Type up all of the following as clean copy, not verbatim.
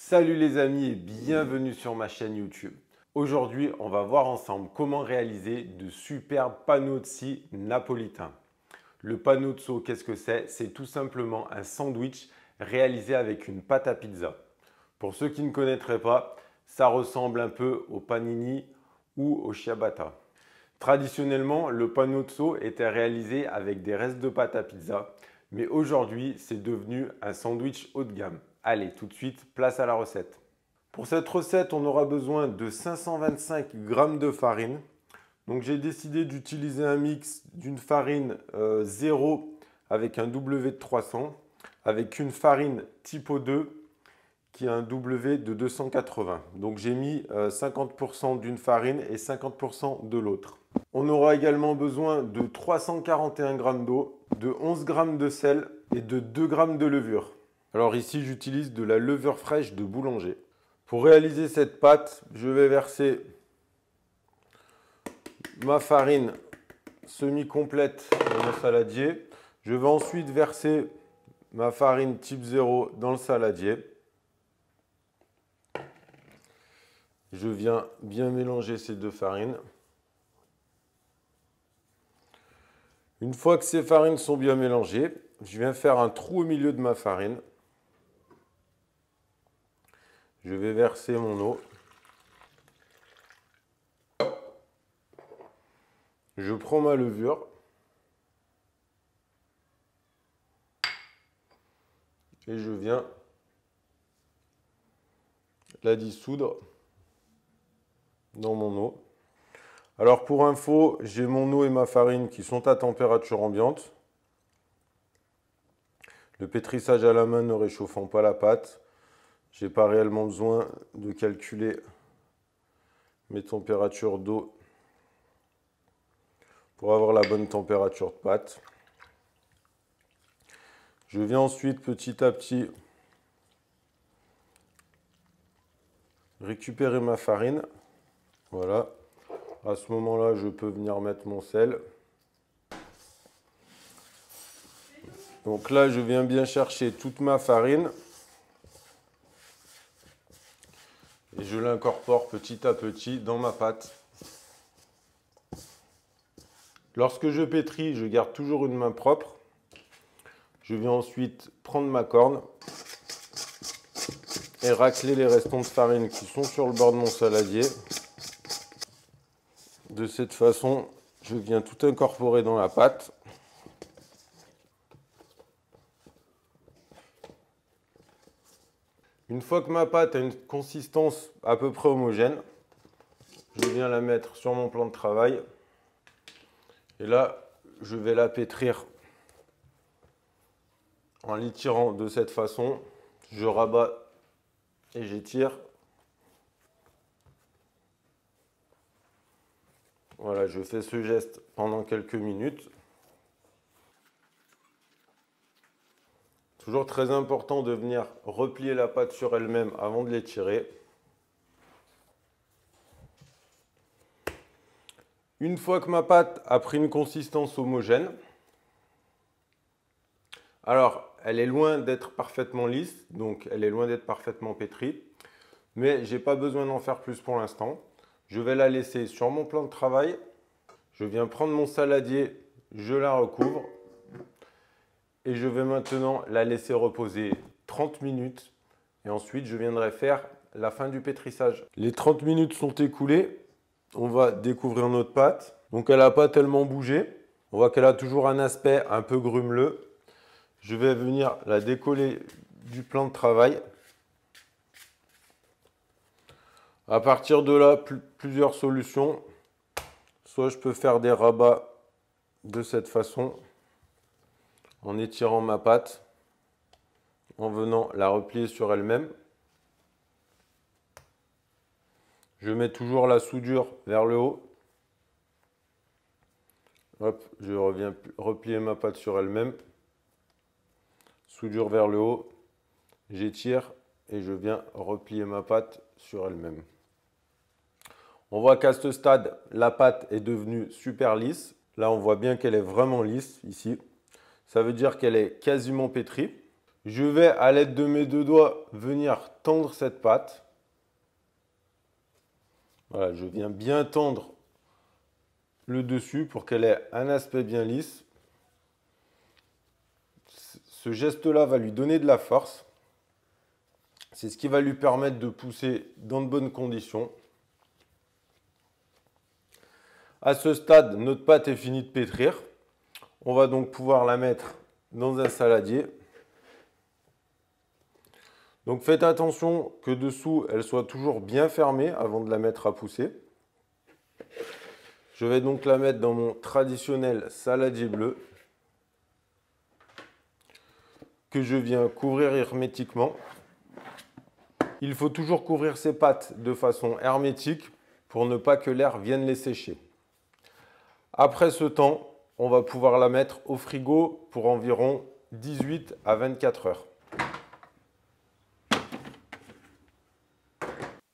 Salut les amis et bienvenue sur ma chaîne YouTube. Aujourd'hui, on va voir ensemble comment réaliser de superbes panneaux de scie napolitains. Le panozzo, qu'est-ce que c'est? C'est tout simplement un sandwich réalisé avec une pâte à pizza. Pour ceux qui ne connaîtraient pas, ça ressemble un peu au panini ou au ciabatta. Traditionnellement, le panozzo était réalisé avec des restes de pâte à pizza, mais aujourd'hui, c'est devenu un sandwich haut de gamme. Allez, tout de suite, place à la recette. Pour cette recette, on aura besoin de 525 g de farine. Donc j'ai décidé d'utiliser un mix d'une farine 0 avec un W de 300, avec une farine typo 2 qui a un W de 280. Donc j'ai mis 50% d'une farine et 50% de l'autre. On aura également besoin de 341 g d'eau, de 11 g de sel et de 2 g de levure. Alors ici, j'utilise de la levure fraîche de boulanger. Pour réaliser cette pâte, je vais verser ma farine semi-complète dans mon saladier. Je vais ensuite verser ma farine type 0 dans le saladier. Je viens bien mélanger ces deux farines. Une fois que ces farines sont bien mélangées, je viens faire un trou au milieu de ma farine. Je vais verser mon eau. Je prends ma levure. Et je viens la dissoudre dans mon eau. Alors pour info, j'ai mon eau et ma farine qui sont à température ambiante. Le pétrissage à la main ne réchauffant pas la pâte. Je n'ai pas réellement besoin de calculer mes températures d'eau pour avoir la bonne température de pâte. Je viens ensuite petit à petit récupérer ma farine. Voilà. À ce moment-là, je peux venir mettre mon sel. Donc là, je viens bien chercher toute ma farine. Et je l'incorpore petit à petit dans ma pâte. Lorsque je pétris, je garde toujours une main propre. Je viens ensuite prendre ma corne et racler les restants de farine qui sont sur le bord de mon saladier. De cette façon, je viens tout incorporer dans la pâte. Une fois que ma pâte a une consistance à peu près homogène, je viens la mettre sur mon plan de travail. Et là, je vais la pétrir en l'étirant de cette façon. Je rabats et j'étire. Voilà, je fais ce geste pendant quelques minutes. Toujours très important de venir replier la pâte sur elle-même avant de l'étirer. Une fois que ma pâte a pris une consistance homogène, alors elle est loin d'être parfaitement lisse, donc elle est loin d'être parfaitement pétrie, mais je n'ai pas besoin d'en faire plus pour l'instant. Je vais la laisser sur mon plan de travail. Je viens prendre mon saladier, je la recouvre. Et je vais maintenant la laisser reposer 30 minutes. Et ensuite, je viendrai faire la fin du pétrissage. Les 30 minutes sont écoulées. On va découvrir notre pâte. Donc, elle n'a pas tellement bougé. On voit qu'elle a toujours un aspect un peu grumeleux. Je vais venir la décoller du plan de travail. À partir de là, plusieurs solutions. Soit je peux faire des rabats de cette façon, en étirant ma pâte, en venant la replier sur elle-même. Je mets toujours la soudure vers le haut. Hop, je reviens replier ma pâte sur elle-même. Soudure vers le haut. J'étire et je viens replier ma pâte sur elle-même. On voit qu'à ce stade, la pâte est devenue super lisse. Là, on voit bien qu'elle est vraiment lisse ici. Ça veut dire qu'elle est quasiment pétrie. Je vais, à l'aide de mes deux doigts, venir tendre cette pâte. Voilà, je viens bien tendre le dessus pour qu'elle ait un aspect bien lisse. Ce geste-là va lui donner de la force. C'est ce qui va lui permettre de pousser dans de bonnes conditions. À ce stade, notre pâte est finie de pétrir. On va donc pouvoir la mettre dans un saladier. Donc faites attention que dessous, elle soit toujours bien fermée avant de la mettre à pousser. Je vais donc la mettre dans mon traditionnel saladier bleu que je viens couvrir hermétiquement. Il faut toujours couvrir ces pâtes de façon hermétique pour ne pas que l'air vienne les sécher. Après ce temps, on va pouvoir la mettre au frigo pour environ 18 à 24 heures.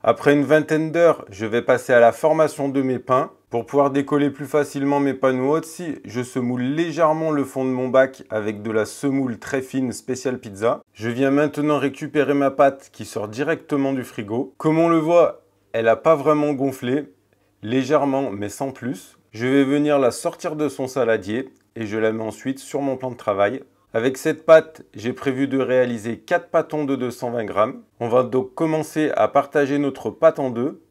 Après une vingtaine d'heures, je vais passer à la formation de mes pains. Pour pouvoir décoller plus facilement mes panneaux au-dessus, je semoule légèrement le fond de mon bac avec de la semoule très fine spéciale pizza. Je viens maintenant récupérer ma pâte qui sort directement du frigo. Comme on le voit, elle n'a pas vraiment gonflé, légèrement mais sans plus. Je vais venir la sortir de son saladier et je la mets ensuite sur mon plan de travail. Avec cette pâte, j'ai prévu de réaliser 4 pâtons de 220 grammes. On va donc commencer à partager notre pâte en deux.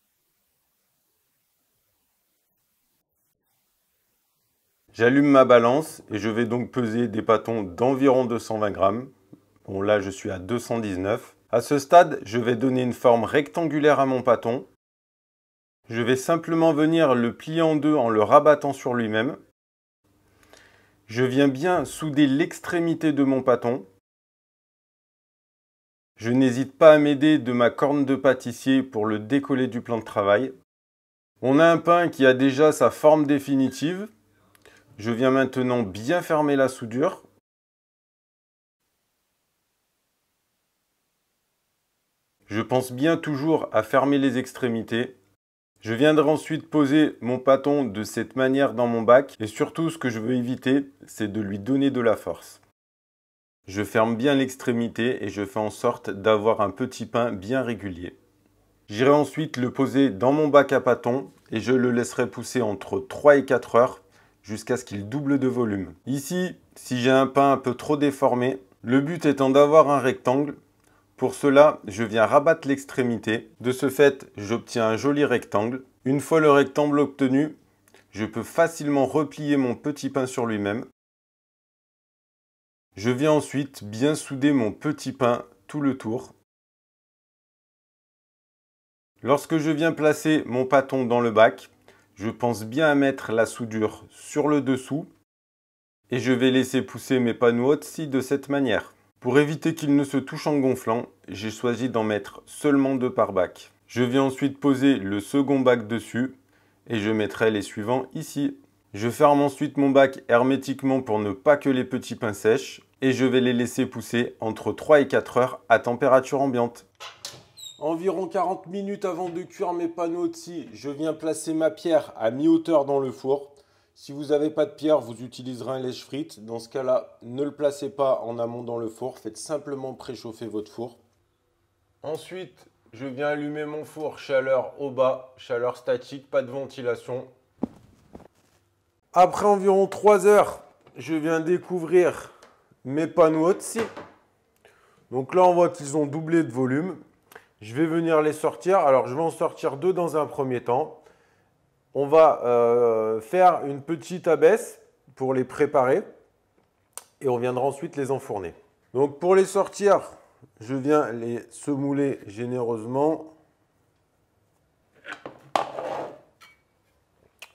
J'allume ma balance et je vais donc peser des pâtons d'environ 220 grammes. Bon, là, je suis à 219. À ce stade, je vais donner une forme rectangulaire à mon pâton. Je vais simplement venir le plier en deux en le rabattant sur lui-même. Je viens bien souder l'extrémité de mon pâton. Je n'hésite pas à m'aider de ma corne de pâtissier pour le décoller du plan de travail. On a un pain qui a déjà sa forme définitive. Je viens maintenant bien fermer la soudure. Je pense bien toujours à fermer les extrémités. Je viendrai ensuite poser mon pâton de cette manière dans mon bac. Et surtout, ce que je veux éviter, c'est de lui donner de la force. Je ferme bien l'extrémité et je fais en sorte d'avoir un petit pain bien régulier. J'irai ensuite le poser dans mon bac à pâton et je le laisserai pousser entre 3 et 4 heures jusqu'à ce qu'il double de volume. Ici, si j'ai un pain un peu trop déformé, le but étant d'avoir un rectangle, pour cela, je viens rabattre l'extrémité. De ce fait, j'obtiens un joli rectangle. Une fois le rectangle obtenu, je peux facilement replier mon petit pain sur lui-même. Je viens ensuite bien souder mon petit pain tout le tour. Lorsque je viens placer mon pâton dans le bac, je pense bien à mettre la soudure sur le dessous et je vais laisser pousser mes panneaux au-dessus de cette manière. Pour éviter qu'ils ne se touchent en gonflant, j'ai choisi d'en mettre seulement 2 par bac. Je viens ensuite poser le second bac dessus et je mettrai les suivants ici. Je ferme ensuite mon bac hermétiquement pour ne pas que les petits pains sèchent et je vais les laisser pousser entre 3 et 4 heures à température ambiante. Environ 40 minutes avant de cuire mes panneaux au-dessus, je viens placer ma pierre à mi-hauteur dans le four. Si vous n'avez pas de pierre, vous utiliserez un lèche-frite. Dans ce cas-là, ne le placez pas en amont dans le four. Faites simplement préchauffer votre four. Ensuite, je viens allumer mon four, chaleur au bas, chaleur statique, pas de ventilation. Après environ 3 heures, je viens découvrir mes panneaux au-dessus. Donc là, on voit qu'ils ont doublé de volume. Je vais venir les sortir. Alors, je vais en sortir 2 dans un premier temps. On va faire une petite abaisse pour les préparer et on viendra ensuite les enfourner. Donc, pour les sortir, je viens les semouler généreusement.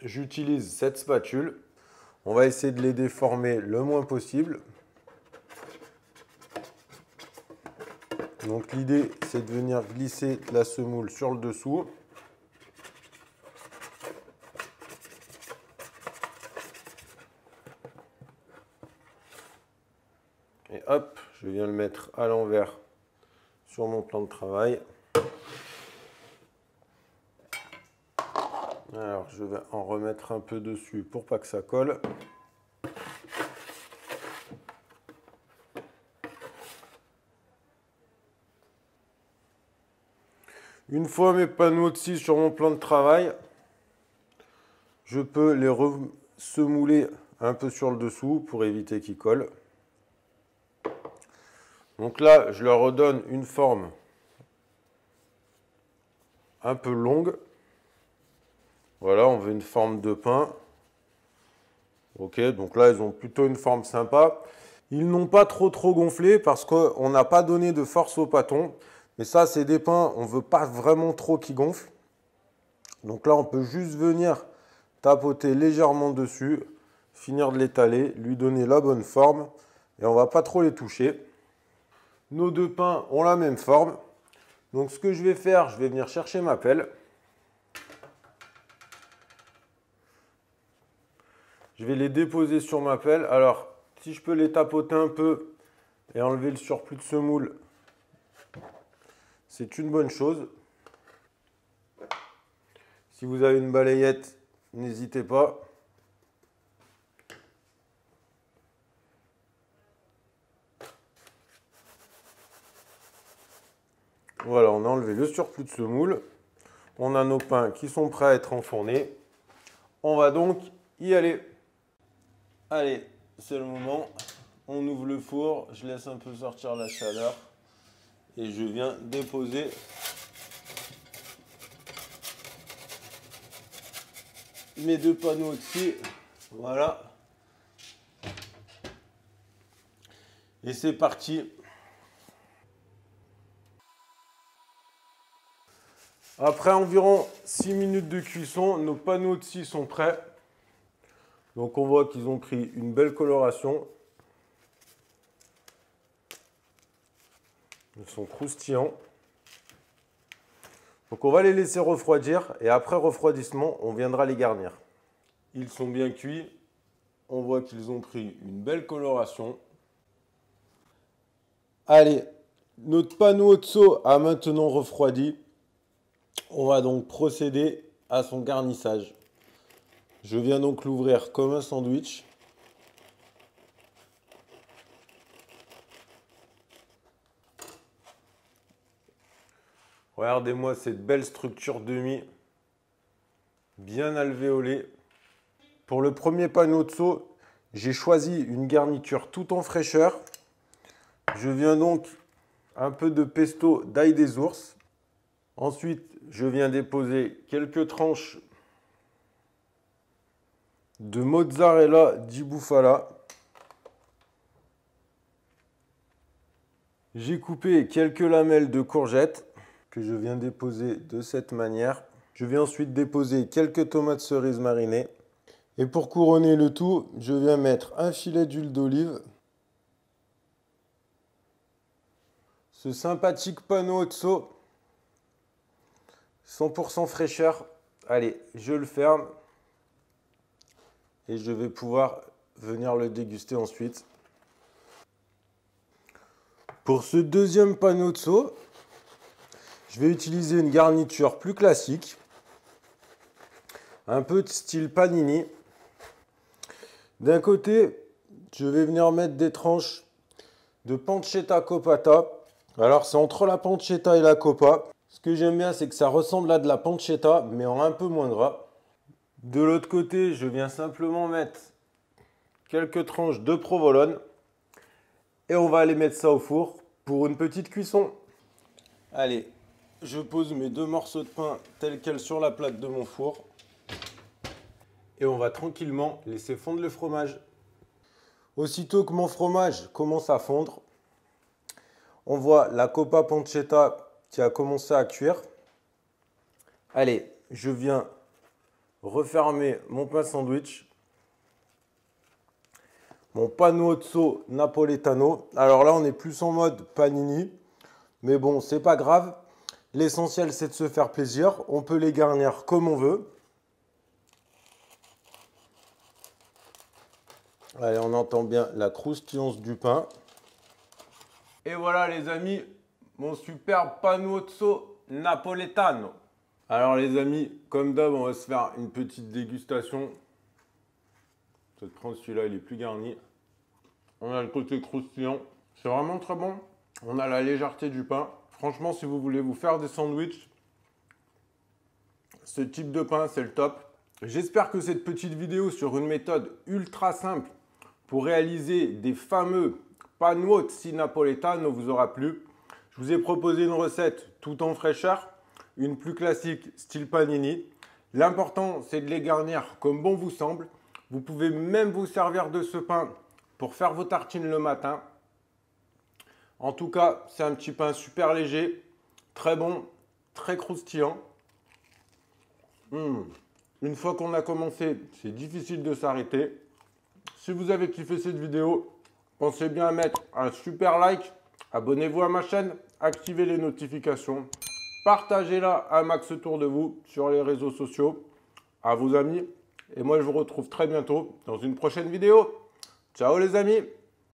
J'utilise cette spatule. On va essayer de les déformer le moins possible. Donc l'idée, c'est de venir glisser la semoule sur le dessous. Et hop, je viens le mettre à l'envers sur mon plan de travail. Alors, je vais en remettre un peu dessus pour pas que ça colle. Une fois mes panneaux sur mon plan de travail, je peux les semouler un peu sur le dessous pour éviter qu'ils collent. Donc là, je leur redonne une forme un peu longue. Voilà, on veut une forme de pain. Ok, donc là, ils ont plutôt une forme sympa. Ils n'ont pas trop gonflé parce qu'on n'a pas donné de force au pâton. Mais ça, c'est des pains, on ne veut pas vraiment trop qu'ils gonflent. Donc là, on peut juste venir tapoter légèrement dessus, finir de l'étaler, lui donner la bonne forme. Et on ne va pas trop les toucher. Nos deux pains ont la même forme. Donc ce que je vais faire, je vais venir chercher ma pelle. Je vais les déposer sur ma pelle. Alors, si je peux les tapoter un peu et enlever le surplus de semoule, c'est une bonne chose. Si vous avez une balayette, n'hésitez pas. Voilà, on a enlevé le surplus de semoule. On a nos pains qui sont prêts à être enfournés. On va donc y aller. Allez, c'est le moment. On ouvre le four, je laisse un peu sortir la chaleur et je viens déposer mes deux panneaux au-dessus. Voilà. Et c'est parti. Après environ 6 minutes de cuisson, nos panneaux de scie sont prêts. Donc on voit qu'ils ont pris une belle coloration. Ils sont croustillants. Donc on va les laisser refroidir et après refroidissement, on viendra les garnir. Ils sont bien cuits. On voit qu'ils ont pris une belle coloration. Allez, notre panneau de seau a maintenant refroidi. On va donc procéder à son garnissage. Je viens donc l'ouvrir comme un sandwich. Regardez-moi cette belle structure demi, bien alvéolée. Pour le premier panneau de seau, j'ai choisi une garniture tout en fraîcheur. Je viens donc un peu de pesto d'ail des ours. Ensuite, je viens déposer quelques tranches de mozzarella di bufala. J'ai coupé quelques lamelles de courgettes que je viens déposer de cette manière. Je vais ensuite déposer quelques tomates cerises marinées. Et pour couronner le tout, je viens mettre un filet d'huile d'olive. Ce sympathique panneau de seau, 100% fraîcheur. Allez, je le ferme. Et je vais pouvoir venir le déguster ensuite. Pour ce deuxième panneau de seau, je vais utiliser une garniture plus classique. Un peu de style panini. D'un côté, je vais venir mettre des tranches de pancetta coppata. Alors, c'est entre la pancetta et la coppa. Ce que j'aime bien, c'est que ça ressemble à de la pancetta, mais en un peu moins gras. De l'autre côté, je viens simplement mettre quelques tranches de provolone. Et on va aller mettre ça au four pour une petite cuisson. Allez, je pose mes deux morceaux de pain tels quels sur la plaque de mon four. Et on va tranquillement laisser fondre le fromage. Aussitôt que mon fromage commence à fondre, on voit la coppa pancetta qui a commencé à cuire. Allez, je viens refermer mon pain sandwich. Mon panneau de seau napoletano. Alors là, on est plus en mode panini. Mais bon, c'est pas grave. L'essentiel, c'est de se faire plaisir. On peut les garnir comme on veut. Allez, on entend bien la croustillance du pain. Et voilà les amis, mon superbe panneau de seau napoletano. Alors les amis, comme d'hab, on va se faire une petite dégustation. Je vais te prendre celui-là, il est plus garni. On a le côté croustillant. C'est vraiment très bon. On a la légèreté du pain. Franchement, si vous voulez vous faire des sandwichs, ce type de pain, c'est le top. J'espère que cette petite vidéo sur une méthode ultra simple pour réaliser des fameux panuzzi napoletano vous aura plu. Je vous ai proposé une recette tout en fraîcheur, une plus classique style panini. L'important, c'est de les garnir comme bon vous semble. Vous pouvez même vous servir de ce pain pour faire vos tartines le matin. En tout cas, c'est un petit pain super léger, très bon, très croustillant. Une fois qu'on a commencé, c'est difficile de s'arrêter. Si vous avez kiffé cette vidéo, pensez bien à mettre un super like, abonnez-vous à ma chaîne, activez les notifications, partagez-la un max autour de vous sur les réseaux sociaux, à vos amis. Et moi, je vous retrouve très bientôt dans une prochaine vidéo. Ciao les amis!